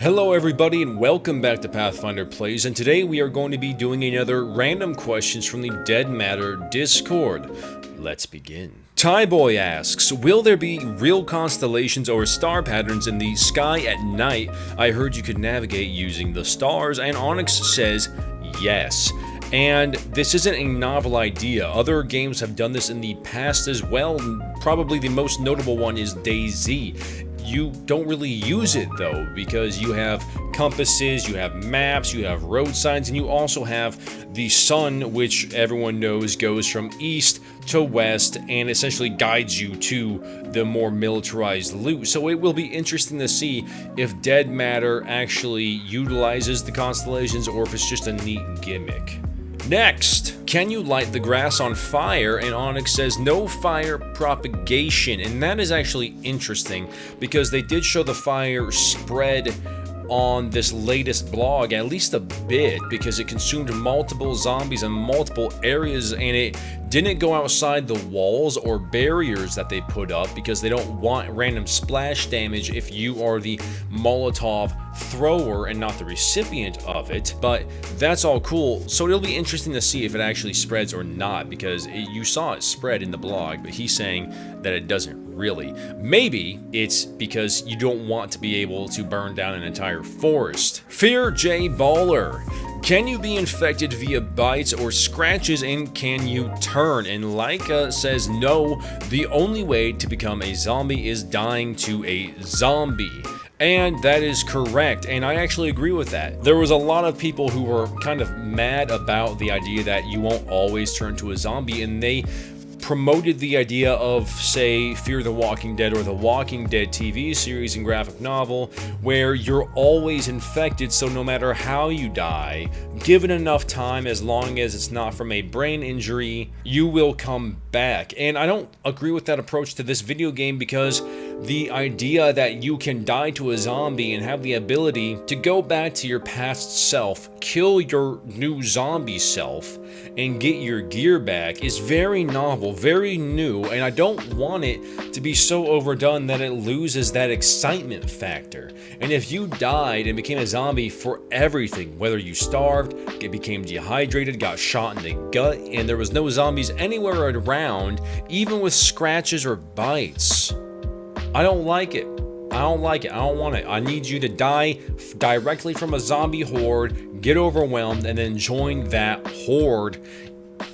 Hello everybody and welcome back to Pathfinder Plays, and today we are going to be doing another random questions from the Dead Matter Discord. Let's begin. Tyboy asks, will there be real constellations or star patterns in the sky at night? I heard you could navigate using the stars, and Onyx says yes. And this isn't a novel idea. Other games have done this in the past as well. Probably the most notable one is DayZ. You don't really use it though, because you have compasses, you have maps, you have road signs, and you also have the sun, which everyone knows goes from east to west and essentially guides you to the more militarized loot. So it will be interesting to see if Dead Matter actually utilizes the constellations or if it's just a neat gimmick. Next, can you light the grass on fire? And Onyx says no fire propagation, and that is actually interesting because they did show the fire spread on this latest blog at least a bit, because it consumed multiple zombies in multiple areas, and it didn't go outside the walls or barriers that they put up because they don't want random splash damage if you are the Molotov thrower and not the recipient of it. But that's all cool, so it'll be interesting to see if it actually spreads or not, because you saw it spread in the blog, but he's saying that it doesn't really. Maybe it's because you don't want to be able to burn down an entire forest. Fear J Baller, can you be infected via bites or scratches, and can you turn? And Laika says no, the only way to become a zombie is dying to a zombie. And that is correct, and I actually agree with that. There was a lot of people who were kind of mad about the idea that you won't always turn to a zombie, and they promoted the idea of, say, Fear the Walking Dead or the Walking Dead TV series and graphic novel, where you're always infected, so no matter how you die, given enough time, as long as it's not from a brain injury, you will come back. And I don't agree with that approach to this video game, because the idea that you can die to a zombie and have the ability to go back to your past self, kill your new zombie self, and get your gear back is very novel, very new, and I don't want it to be so overdone that it loses that excitement factor. And if you died and became a zombie for everything, whether you starved, became dehydrated, got shot in the gut, and there was no zombies anywhere around, even with scratches or bites, I don't like it. I don't like it. I don't want it. I need you to die directly from a zombie horde, get overwhelmed, and then join that horde.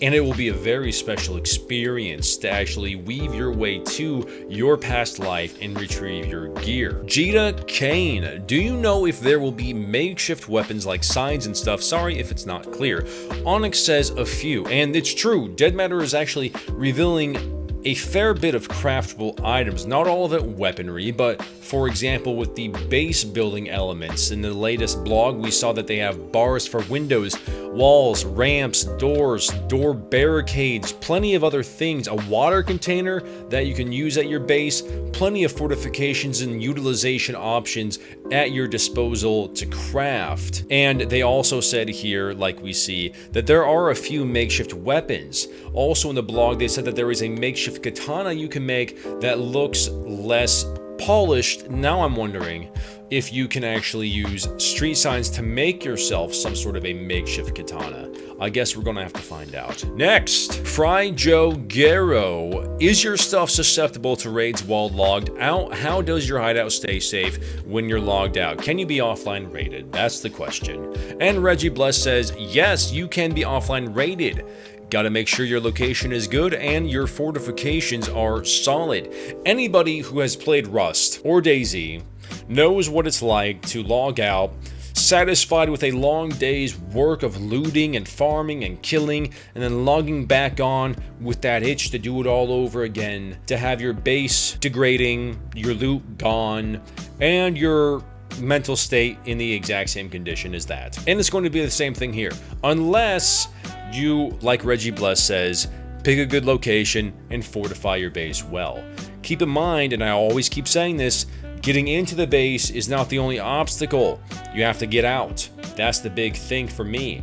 And it will be a very special experience to actually weave your way to your past life and retrieve your gear. Jita Kane, do you know if there will be makeshift weapons like signs and stuff? Sorry if it's not clear. Onyx says a few, and it's true. Dead Matter is actually revealing a fair bit of craftable items, not all of it weaponry, but for example with the base building elements. In the latest blog we saw that they have bars for windows, walls, ramps, doors, door barricades, plenty of other things, a water container that you can use at your base, plenty of fortifications and utilization options at your disposal to craft. And they also said here, like we see, that there are a few makeshift weapons. Also in the blog they said that there is a makeshift katana you can make that looks less polished. Now I'm wondering if you can actually use street signs to make yourself some sort of a makeshift katana. I guess we're gonna have to find out. Next, Fry Joe Guerro, is your stuff susceptible to raids while logged out? How does your hideout stay safe when you're logged out? Can you be offline raided? That's the question. And Reggie Bless says, yes, you can be offline raided. Gotta make sure your location is good and your fortifications are solid. Anybody who has played Rust or DayZ knows what it's like to log out, satisfied with a long day's work of looting and farming and killing, and then logging back on with that itch to do it all over again, to have your base degrading, your loot gone, and your mental state in the exact same condition as that. And it's going to be the same thing here, unless you, like Reggie Bless says, pick a good location and fortify your base well. Keep in mind, and I always keep saying this, getting into the base is not the only obstacle. You have to get out. That's the big thing for me.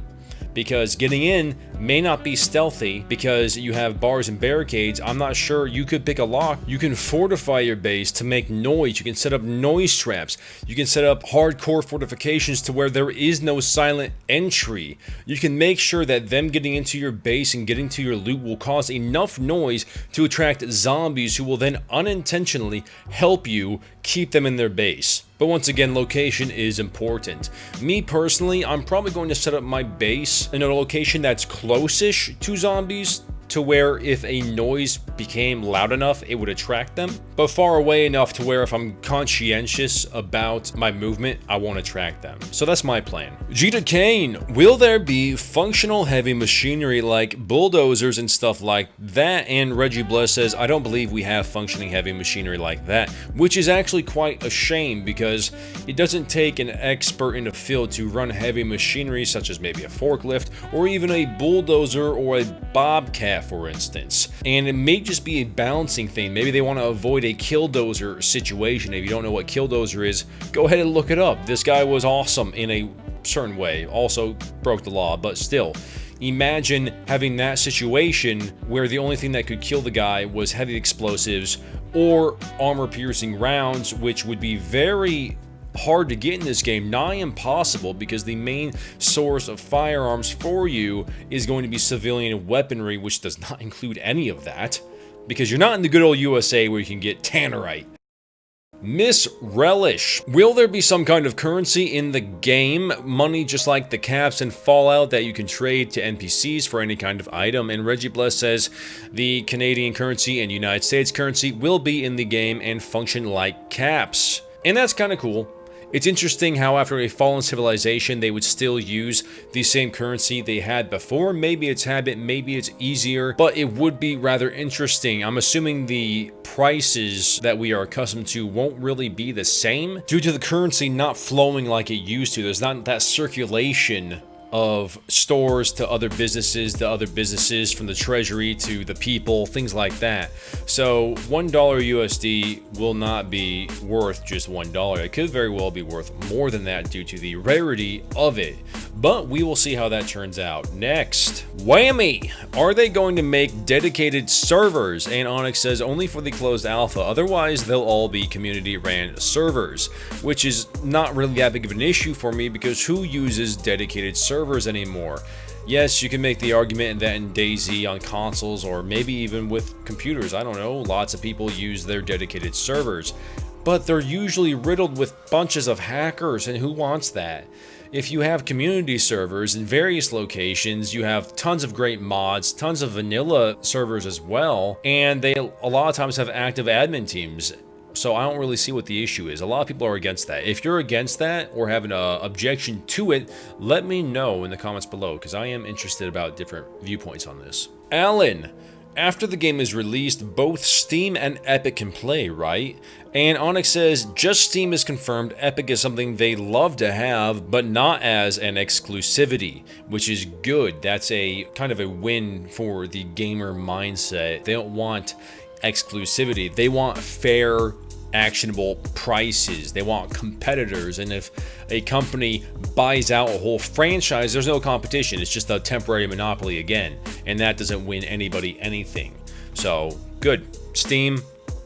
Because getting in may not be stealthy because you have bars and barricades. I'm not sure. You could pick a lock. You can fortify your base to make noise. You can set up noise traps. You can set up hardcore fortifications to where there is no silent entry. You can make sure that them getting into your base and getting to your loot will cause enough noise to attract zombies who will then unintentionally help you keep them in their base. But once again, location is important. Me personally, I'm probably going to set up my base in a location that's close-ish to zombies, to where if a noise became loud enough, it would attract them, but far away enough to where if I'm conscientious about my movement, I won't attract them. So that's my plan. Gita Kane, will there be functional heavy machinery like bulldozers and stuff like that? And Reggie Bless says, I don't believe we have functioning heavy machinery like that, which is actually quite a shame because it doesn't take an expert in the field to run heavy machinery such as maybe a forklift or even a bulldozer or a bobcat, for instance. And it may just be a balancing thing. Maybe they want to avoid a killdozer situation. If you don't know what killdozer is, go ahead and look it up. This guy was awesome in a certain way, also broke the law, but still. Imagine having that situation where the only thing that could kill the guy was heavy explosives or armor-piercing rounds, which would be very hard to get in this game, nigh impossible, because the main source of firearms for you is going to be civilian weaponry, which does not include any of that, because you're not in the good old USA where you can get tannerite. Miss Relish, will there be some kind of currency in the game? Money just like the caps in Fallout that you can trade to NPCs for any kind of item. And Reggie Bless says the Canadian currency and United States currency will be in the game and function like caps. And that's kind of cool. It's interesting how after a fallen civilization, they would still use the same currency they had before. Maybe it's habit, maybe it's easier, but it would be rather interesting. I'm assuming the prices that we are accustomed to won't really be the same due to the currency not flowing like it used to. There's not that circulation of stores to other businesses from the treasury to the people, things like that. So $1 USD will not be worth just $1. It could very well be worth more than that due to the rarity of it. But we will see how that turns out. Next, Whammy! Are they going to make dedicated servers? And Onyx says only for the closed alpha, otherwise they'll all be community ran servers, which is not really that big of an issue for me because who uses dedicated servers anymore? Yes, you can make the argument that in DayZ on consoles or maybe even with computers, I don't know, lots of people use their dedicated servers, but they're usually riddled with bunches of hackers, and who wants that? If you have community servers in various locations, you have tons of great mods, tons of vanilla servers as well, and they a lot of times have active admin teams. So I don't really see what the issue is. A lot of people are against that. If you're against that or have an objection to it, let me know in the comments below, because I am interested about different viewpoints on this. Alan, after the game is released, both Steam and Epic can play, right? And Onyx says, just Steam is confirmed. Epic is something they love to have, but not as an exclusivity, which is good. That's a kind of a win for the gamer mindset. They don't want exclusivity. They want fair, actionable prices. They want competitors. And if a company buys out a whole franchise, there's no competition. It's just a temporary monopoly again. And that doesn't win anybody anything. So, good. Steam,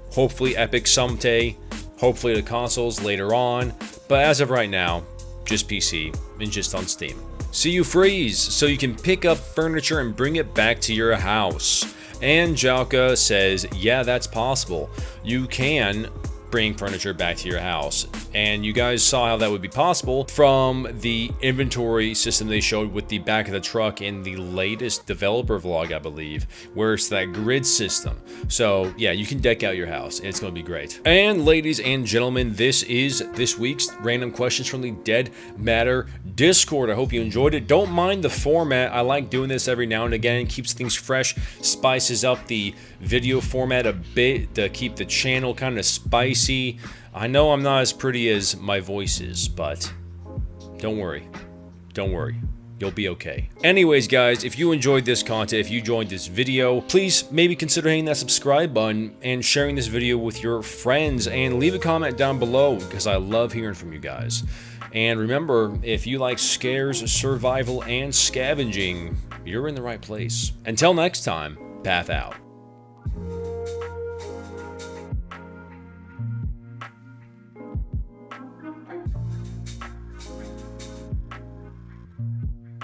hopefully Epic someday, hopefully the consoles later on. But as of right now, just PC and just on Steam. See you freeze, so you can pick up furniture and bring it back to your house. And Jalka says, yeah, that's possible. You can bring furniture back to your house. And you guys saw how that would be possible from the inventory system they showed with the back of the truck in the latest developer vlog, I believe, where it's that grid system. So yeah, you can deck out your house. It's going to be great. And ladies and gentlemen, this is this week's random questions from the Dead Matter Discord. I hope you enjoyed it. Don't mind the format. I like doing this every now and again. It keeps things fresh, spices up the video format a bit to keep the channel kind of spicy. I know I'm not as pretty as my voice is, but don't worry. Don't worry. You'll be okay. Anyways, guys, if you enjoyed this content, if you enjoyed this video, please maybe consider hitting that subscribe button and sharing this video with your friends, and leave a comment down below because I love hearing from you guys. And remember, if you like scares, survival, and scavenging, you're in the right place. Until next time, Path out.